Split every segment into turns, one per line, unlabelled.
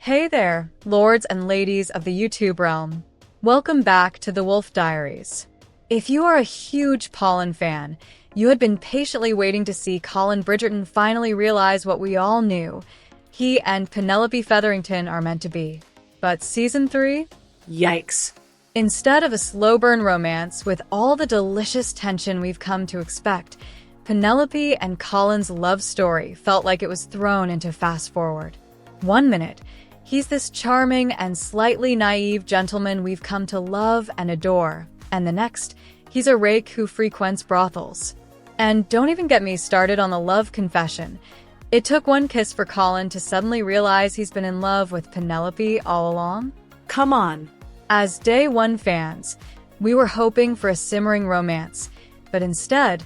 Hey there, lords and ladies of the YouTube realm. Welcome back to The Wolf Diaries. If you are a huge Polin fan, you had been patiently waiting to see Colin Bridgerton finally realize what we all knew. He and Penelope Featherington are meant to be. But Season 3?
Yikes.
Instead of a slow-burn romance with all the delicious tension we've come to expect, Penelope and Colin's love story felt like it was thrown into fast-forward. 1 minute, he's this charming and slightly naive gentleman we've come to love and adore, and the next, he's a rake who frequents brothels. And don't even get me started on the love confession. It took one kiss for Colin to suddenly realize he's been in love with Penelope all along.
Come on.
As Day 1 fans, we were hoping for a simmering romance, but instead,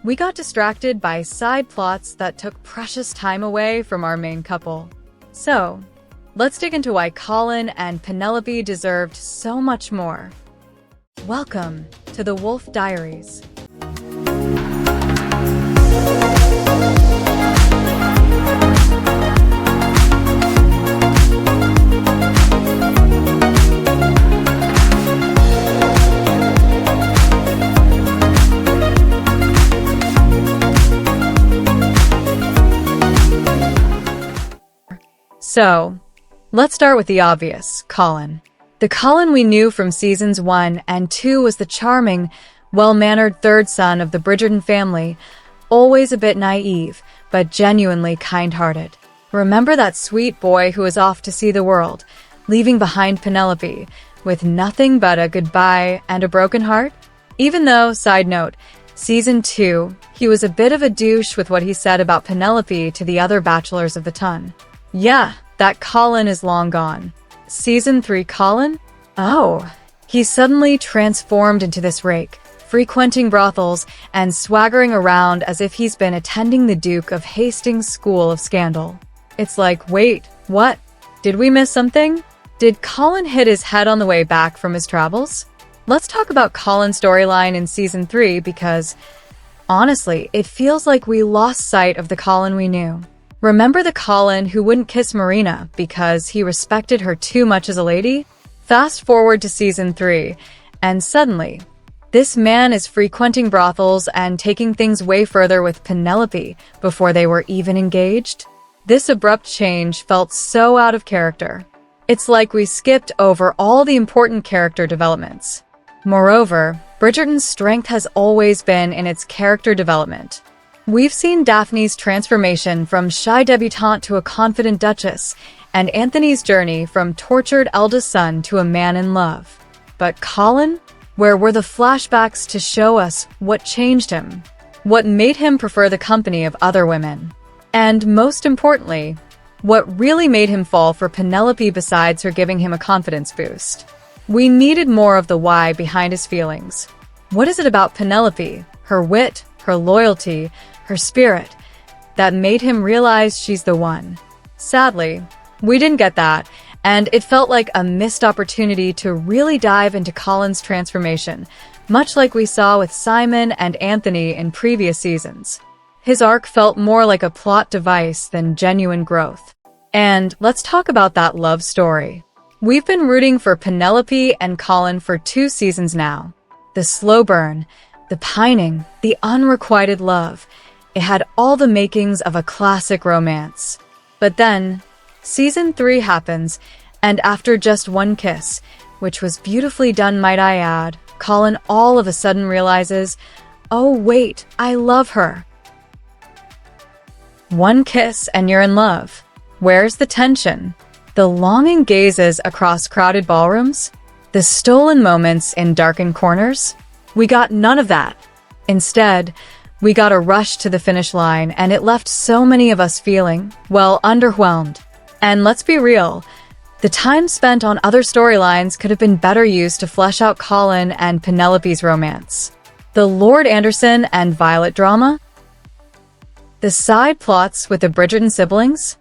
we got distracted by side plots that took precious time away from our main couple. So, let's dig into why Colin and Penelope deserved so much more. Welcome to The Wolf Diaries. So, let's start with the obvious, Colin. The Colin we knew from seasons 1 and 2 was the charming, well-mannered third son of the Bridgerton family, always a bit naive, but genuinely kind-hearted. Remember that sweet boy who was off to see the world, leaving behind Penelope, with nothing but a goodbye and a broken heart? Even though, side note, season 2, he was a bit of a douche with what he said about Penelope to the other bachelors of the ton. Yeah, that Colin is long gone. Season 3 Colin? Oh, he's suddenly transformed into this rake, frequenting brothels and swaggering around as if he's been attending the Duke of Hastings' School of Scandal. It's like, wait, what? Did we miss something? Did Colin hit his head on the way back from his travels? Let's talk about Colin's storyline in Season 3 because, honestly, it feels like we lost sight of the Colin we knew. Remember the Colin who wouldn't kiss Marina because he respected her too much as a lady? Fast forward to Season 3, and suddenly, this man is frequenting brothels and taking things way further with Penelope before they were even engaged. This abrupt change felt so out of character. It's like we skipped over all the important character developments. Moreover, Bridgerton's strength has always been in its character development. We've seen Daphne's transformation from shy debutante to a confident duchess, and Anthony's journey from tortured eldest son to a man in love. But Colin? Where were the flashbacks to show us what changed him? What made him prefer the company of other women? And most importantly, what really made him fall for Penelope besides her giving him a confidence boost? We needed more of the why behind his feelings. What is it about Penelope, her wit, her loyalty, her spirit, that made him realize she's the one? Sadly, we didn't get that, and it felt like a missed opportunity to really dive into Colin's transformation, much like we saw with Simon and Anthony in previous seasons. His arc felt more like a plot device than genuine growth. And let's talk about that love story. We've been rooting for Penelope and Colin for 2 seasons now. The slow burn, the pining, the unrequited love. It had all the makings of a classic romance. But then, Season 3 happens, and after just one kiss, which was beautifully done might I add, Colin all of a sudden realizes, oh wait, I love her. One kiss and you're in love. Where's the tension? The longing gazes across crowded ballrooms? The stolen moments in darkened corners? We got none of that. Instead, we got a rush to the finish line, and it left so many of us feeling, well, underwhelmed. And let's be real, the time spent on other storylines could have been better used to flesh out Colin and Penelope's romance. The Lord Anderson and Violet drama? The side plots with the Bridgerton siblings?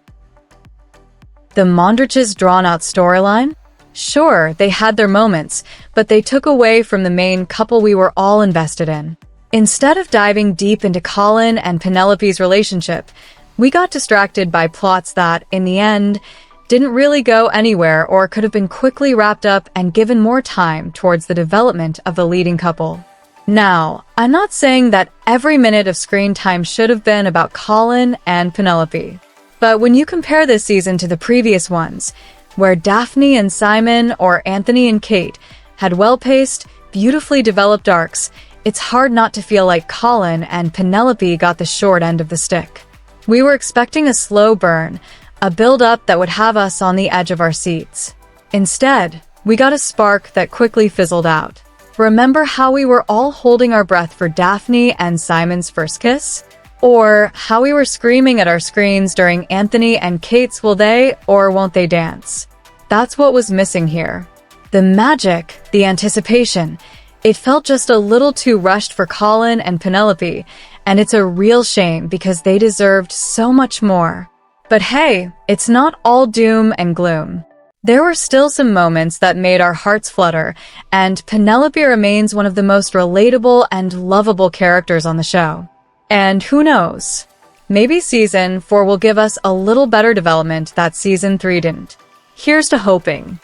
The Mondrich's drawn-out storyline? Sure, they had their moments, but they took away from the main couple we were all invested in. Instead of diving deep into Colin and Penelope's relationship, we got distracted by plots that, in the end, didn't really go anywhere or could have been quickly wrapped up and given more time towards the development of the leading couple. Now, I'm not saying that every minute of screen time should have been about Colin and Penelope. But when you compare this season to the previous ones, where Daphne and Simon or Anthony and Kate had well-paced, beautifully developed arcs, it's hard not to feel like Colin and Penelope got the short end of the stick. We were expecting a slow burn, a build-up that would have us on the edge of our seats. Instead, we got a spark that quickly fizzled out. Remember how we were all holding our breath for Daphne and Simon's first kiss? Or how we were screaming at our screens during Anthony and Kate's will they or won't they dance? That's what was missing here. The magic, the anticipation. It felt just a little too rushed for Colin and Penelope, and it's a real shame because they deserved so much more. But hey, it's not all doom and gloom. There were still some moments that made our hearts flutter, and Penelope remains one of the most relatable and lovable characters on the show. And who knows? Maybe Season 4 will give us a little better development that Season 3 didn't. Here's to hoping.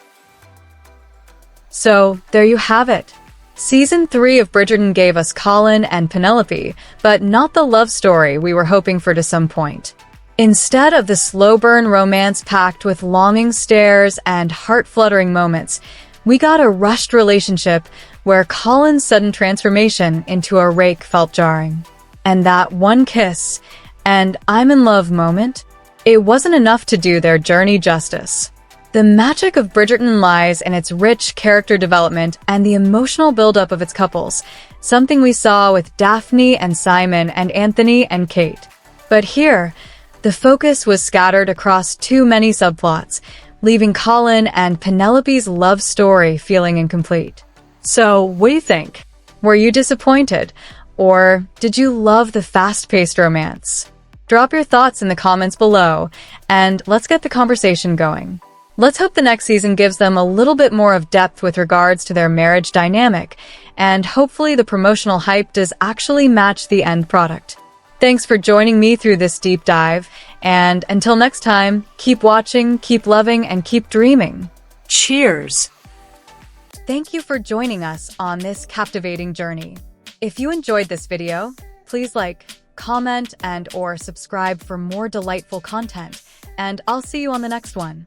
So, there you have it. Season 3 of Bridgerton gave us Colin and Penelope, but not the love story we were hoping for to some point. Instead of the slow-burn romance packed with longing stares and heart-fluttering moments, we got a rushed relationship where Colin's sudden transformation into a rake felt jarring. And that one kiss and I'm in love moment, it wasn't enough to do their journey justice. The magic of Bridgerton lies in its rich character development and the emotional buildup of its couples, something we saw with Daphne and Simon and Anthony and Kate. But here, the focus was scattered across too many subplots, leaving Colin and Penelope's love story feeling incomplete. So, what do you think? Were you disappointed? Or did you love the fast-paced romance? Drop your thoughts in the comments below, and let's get the conversation going. Let's hope the next season gives them a little bit more of depth with regards to their marriage dynamic, and hopefully the promotional hype does actually match the end product. Thanks for joining me through this deep dive, and until next time, keep watching, keep loving, and keep dreaming.
Cheers!
Thank you for joining us on this captivating journey. If you enjoyed this video, please like, comment, and/or subscribe for more delightful content, and I'll see you on the next one.